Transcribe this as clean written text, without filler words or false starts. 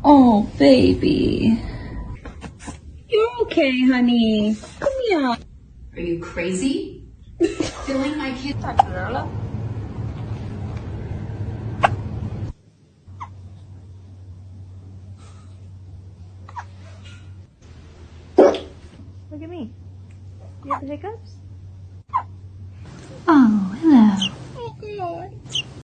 Oh, baby. You're okay, honey. Come here. Are you crazy? Filling my kid. Look at me. You have the hiccups?